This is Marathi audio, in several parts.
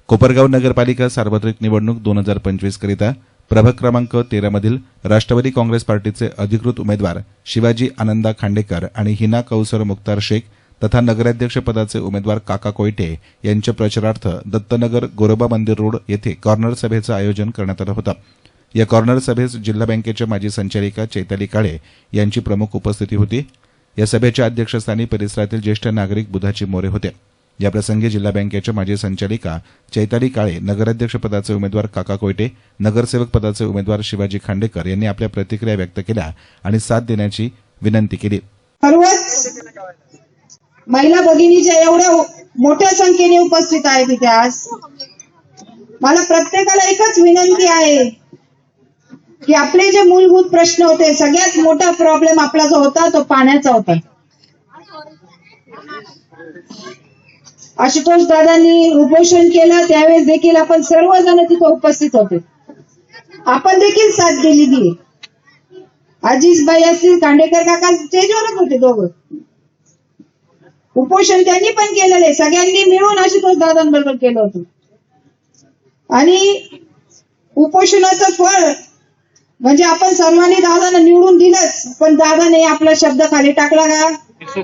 कोपरगाव नगरपालिका सार्वत्रिक निवडणूक 2025 करिता प्रभाग क्रमांक 13 मधील राष्ट्रवादी काँग्रेस पार्टीचे अधिकृत उमेदवार शिवाजी आनंदा खांडेकर आणि हिना कौसर मुख्तार शेख तथा नगराध्यक्ष पदाचे उमेदवार काका कोयटे यांच्या प्रचारार्थ दत्तनगर गोरोबा मंदिर रोड येथे कॉर्नर सभेचं आयोजन करण्यात आलं होतं। या कॉर्नर सभेस जिल्हा बँकेच्या माजी संचालिका चैताली काळे यांची प्रमुख उपस्थिती होती। या सभेच्या अध्यक्षस्थानी परिसरातील ज्येष्ठ नागरिक बुधाची मोरे होते। या प्रसंगी जिल्हा बँकेच्या माजी संचालिका चैताली काळे, नगराध्यक्ष पदाचे उमेदवार काका कोयटे, नगरसेवक पदाचे उमेदवार शिवाजी खांडेकर यांनी आपल्या प्रतिक्रिया व्यक्त केल्या आणि साथ देण्याची विनंती केली। महिला भगिनीच्या एवढ्या मोठ्या संख्येने उपस्थित आहेत तिथे आज मला प्रत्येकाला एकच विनंती आहे की आपले जे मूलभूत प्रश्न होते, सगळ्यात मोठा प्रॉब्लेम आपला जो होता तो पाण्याचा होता। आशुतोष दादांनी उपोषण केलं त्यावेळेस देखील आपण सर्वजण तिथे उपस्थित होते, आपण देखील साथ दिली। आजीसबाई असतील, खांडेकर काका स्टेजवरच होते, दोघं उपोषण त्यांनी पण केलेले, सगळ्यांनी मिळून आशुतोष दादांबरोबर केलं होतं। आणि उपोषणाचं फळ म्हणजे आपण सर्वांनी दादांना निवडून दिलंच, पण दादाने आपला शब्द खाली टाकला का?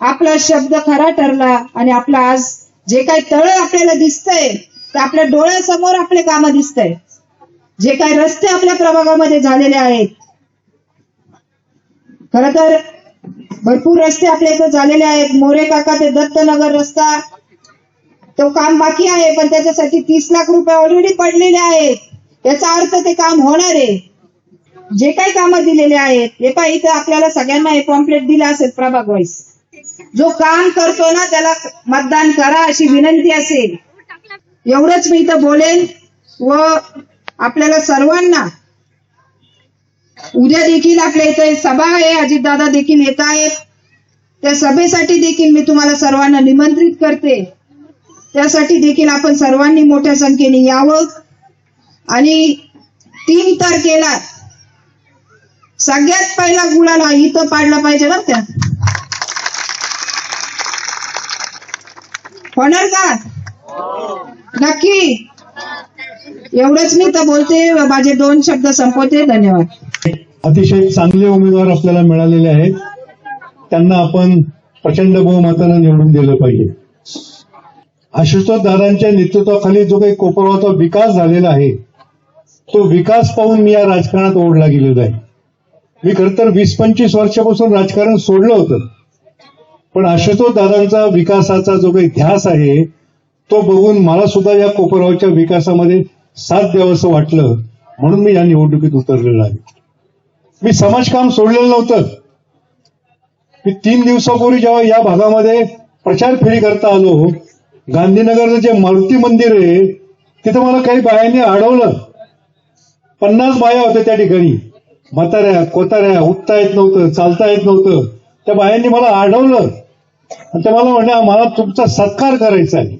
आपला शब्द खरा ठरला आणि आपला आज जे काही तळ आपल्याला दिसतंय ते आपल्या डोळ्यासमोर आपले कामं दिसतंय। जे काही रस्ते आपल्या प्रभागामध्ये झालेले आहेत, खरं तर भरपूर रस्ते आपल्या इथं झालेले आहेत। मोरे काका ते दत्तनगर रस्ता तो काम बाकी आहे, पण त्याच्यासाठी 30 लाख रुपये ऑलरेडी पडलेले आहेत। याचा अर्थ ते काम होणार आहे। जे काही कामं दिलेले आहेत, हे पहा इथं आपल्याला सगळ्यांना हे पॉम्पलेट दिलं असेल प्रभाग वाईज, जो काम करतो ना त्याला मतदान करा अशी विनंती असेल। एवढंच मी इथं बोलेन व आपल्याला सर्वांना उद्या देखील आपल्या इथे सभा आहे, अजितदादा देखील येत आहेत, त्या सभेसाठी देखील मी तुम्हाला सर्वांना निमंत्रित करते। त्यासाठी देखील आपण सर्वांनी मोठ्या संख्येने यावं आणि 3 तारखेला सगळ्यात पहिला गुलाल इथं पाडला पाहिजे बरं का? होणार का? नक्की। एवढंच मी तर बोलते, माझे 2 शब्द संपवते। धन्यवाद। अतिशय चांगले उमेदवार आपल्याला मिळालेले आहेत, त्यांना आपण प्रचंड बहुमताने निवडून दिलं पाहिजे। आशुतोष दादांच्या नेतृत्वाखाली जो काही कोपरगावचा विकास झालेला आहे, तो विकास पाहून मी या राजकारणात ओढला गेलेला आहे। मी खरं तर 20-25 वर्षापासून राजकारण सोडलं होतं, पण आशुतोष दादांचा विकासाचा जो काही ध्यास आहे तो बघून मला सुद्धा या कोपरगावच्या विकासामध्ये साथ द्यावंसं वाटलं, म्हणून मी या निवडणुकीत उतरलेलो आहे। मी समाजकाम सोडलेलं नव्हतं। मी 3 दिवसापूर्वी जेव्हा या भागामध्ये प्रचार फेरी करता आलो, गांधीनगरचं जे मारुती मंदिर आहे तिथं मला काही बायांनी अडवलं। 50 बाया होत्या त्या ठिकाणी, म्हाताऱ्या कोताऱ्या, उठता येत नव्हतं, चालता येत नव्हतं। त्या बायांनी मला अडवलं आणि त्या मला म्हणल्या मला तुमचा सत्कार करायचा आहे।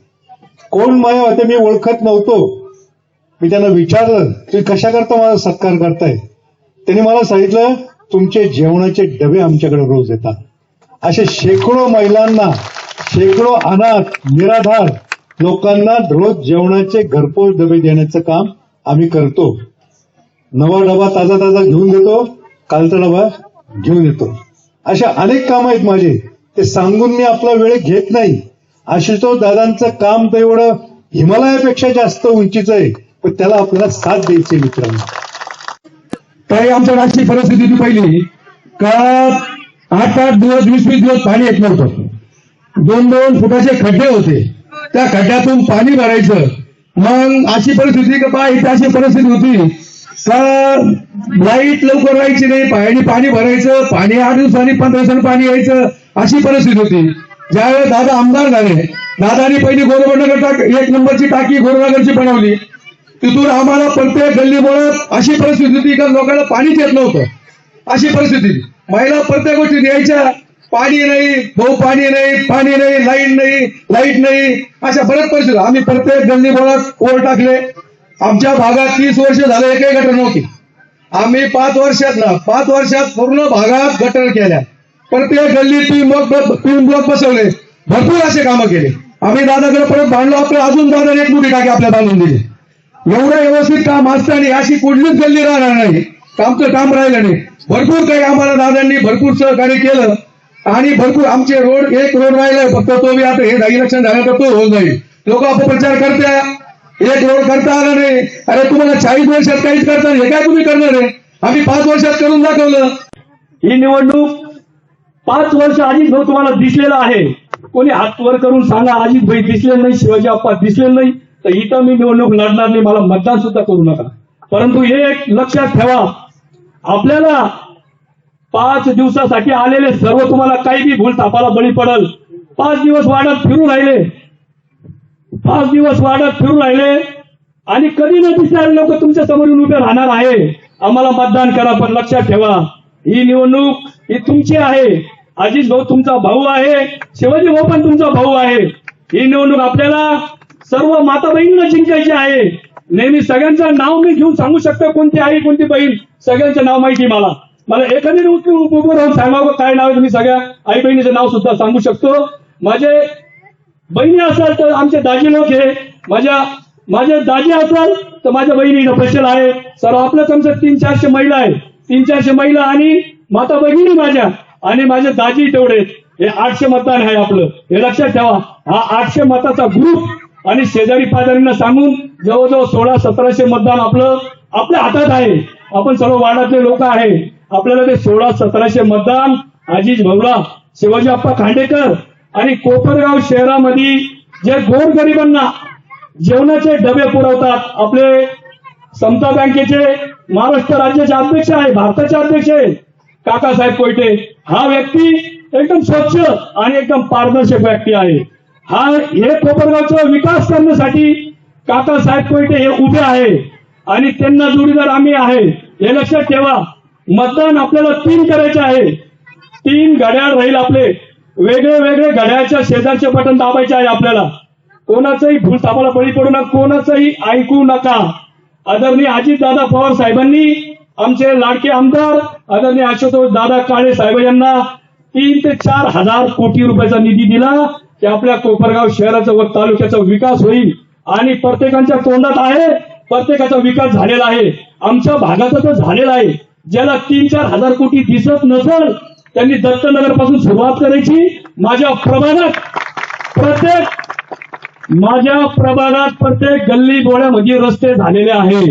कोण बाया होत्या मी ओळखत नव्हतो। मी त्यांना विचारलं तुम्ही कशा करता माझा सत्कार करताय? त्यांनी मला सांगितलं तुमचे जेवणाचे डबे आमच्याकडे रोज येतात। असे शेकडो महिलांना, शेकडो अनाथ निराधार लोकांना रोज जेवणाचे घरपोच डबे देण्याचं काम आम्ही करतो। नवा डबा ताजा ताजा घेऊन देतो, कालचा डबा घेऊन येतो। अशा अनेक कामं आहेत माझे, ते सांगून मी आपला वेळ घेत नाही। आशुतोष दादांचं काम तर एवढं हिमालयापेक्षा जास्त उंचीचं आहे, पण त्याला आपल्याला साथ द्यायची मित्रांनो। तरी आमच्या राजकीय परिस्थिती पहिली का 8-8 दिवस 20-20 दिवस पाणी येत नव्हतं। 2-2 फुटाचे खड्डे होते, त्या खड्ड्यातून पाणी भरायचं। मग अशी परिस्थिती का बा इथे अशी परिस्थिती होती का लाईट लवकर राहायची नाही, पाणी भरायचं, पाणी 8 दिवसांनी 15 दिवसांनी पाणी यायचं, अशी परिस्थिती होती। ज्यावेळेस दादा आमदार झाले, दादानी पहिली गोरोबनगर 1 नंबरची टाकी गोरोबनगरची बनवली। तिथून आम्हाला प्रत्येक गल्ली बोळात अशी परिस्थिती होती का लोकांना पाणीच येत नव्हतं। अशी परिस्थिती, महिला प्रत्येक गोष्टी द्यायच्या, पाणी नाही, भाऊ पाणी नाही, लाईट नाही, अशा बऱ्याच परिस्थिती। आम्ही प्रत्येक गल्ली बोळात ओर टाकले। आमच्या भागात 30 वर्ष झाले एकही गटर नव्हती। आम्ही 5 वर्षात पूर्ण भागात गटर केल्या, प्रत्येक गल्लीत 3 ब्लॉक बसवले, भरपूर असे कामं केले। आम्ही दादाकडे परत भांडलो, आपलं अजून दादाने एक मोठी टाकी आपल्या बांधून दिली. एवढं व्यवस्थित काम असताना अशी कुठलीच गल्ली राहणार नाही, आमचं काम राहिलं नाही. भरपूर काही आम्हाला दादांनी भरपूर सहकार्य केलं आणि भरपूर आमचे रोड, एक रोड राहिलाय फक्त, तो बी आता हे इलेक्शन झाल्यानंतर तो होऊन जाईल. लोक अपप्रचार करते, एक रोड करता आला नाही. अरे तुम्हाला 40 वर्षात काहीच करता हे काय तुम्ही करणार आहे? आम्ही 5 वर्षात करून दाखवलं. ही निवडणूक 5 वर्ष अजित भाऊ तुम्हाला दिसलेला आहे. कोणी हात वर करून सांगा अजित भाई दिसले नाही, शिवाजी आप्पा दिसले नाही, तर इथं मी निवडणूक लढणार नाही, मला मतदान सुद्धा करू नका. परंतु हे एक लक्षात ठेवा, आपल्याला 5 दिवसासाठी आलेले सर्व तुम्हाला काही बी भूल थापाला बळी पडल. 5 दिवस वाढत फिरून राहिले, 5 दिवस वाढत फिरून राहिले आणि कधी न दिसणारे लोक तुमच्या समोरून उभे राहणार आहे. आम्हाला मतदान करा, पण लक्षात ठेवा ही निवडणूक ही तुमची आहे. अजित भाऊ तुमचा भाऊ आहे, शिवाजी भाऊ पण तुमचा भाऊ आहे. ही निवडणूक आपल्याला सर्व माता बहिणींना जिंकायची आहे. नेहमी सगळ्यांचं नाव मी घेऊन सांगू शकतो, कोणती आई कोणती बहीण सगळ्यांचं नाव माहिती मला एखादी उभं राहून सांगावं काय नाव आहे, तुम्ही सगळ्या आई बहिणीचं नाव सुद्धा सांगू शकतो. माझे बहिणी असाल तर आमचे दाजी लोक आहे, माझे दाजी असाल तर माझ्या बहिणी बसेल आहे. सर्व आपलंच आमचं 300-400 महिला आहे, 300-400 महिला आणि माता बहिणी माझ्या आणि माझे दाजी तेवढे. हे 800 मतदान आहे आपलं, हे लक्षात ठेवा. हा 800 मताचा ग्रुप आणि शेजारी पाजारींना सांगून जवळजवळ 1600-1700 मतदान आपल्या हातात आहे. आपण सर्व वार्डातले लोक आहे, आपल्याला ते 1600-1700 मतदान अजित भाऊला, शिवाजी आप्पा खांडेकर आणि कोपरगाव शहरामध्ये जे गोरगरिबांना जेवणाचे डबे पुरवतात, आपले समता बँकेचे महाराष्ट्र राज्याचे अध्यक्ष आहे, भारताचे अध्यक्ष आहे काकासाहेब कोयटे. हा व्यक्ती एकदम स्वच्छ आणि एकदम पारदर्शक व्यक्ती आहे. हे कोपरगावचा विकास करण्यासाठी काकासाहेब कोयटे हे उभे आहे आणि त्यांना जोडीदार आम्ही आहे. हे लक्षात ठेवा. मतदान आपल्याला 3 करायचे आहे. 3 घड्याळ राहील आपले, वेगळे वेगळे घड्याळच्या शेजारचे बटन दाबायचे आहे आपल्याला. कोणाचंही भूलथापाला बळी पडू नका, कोणाचंही ऐकू नका. आदरणीय अजितदादा पवार साहेबांनी, आमचे लाडके आमदार आदरणीय आशुतोष दादा काळे साहेब यांना 3 ते 4 हजार कोटी रुपयाचा निधी दिला की आपल्या कोपरगाव शहराचा व तालुक्याचा विकास होईल. आणि प्रत्येकाच्या तोंडात आहे, प्रत्येकाचा विकास झालेला आहे. आमच्या भागाचा तर झालेला आहे. ज्याला 3-4 हजार कोटी दिसत नसेल त्यांनी दत्तनगर पासून सुरुवात करायची. माझ्या प्रभागात प्रत्येक गल्ली बोळ्यामध्ये रस्ते झालेले आहे.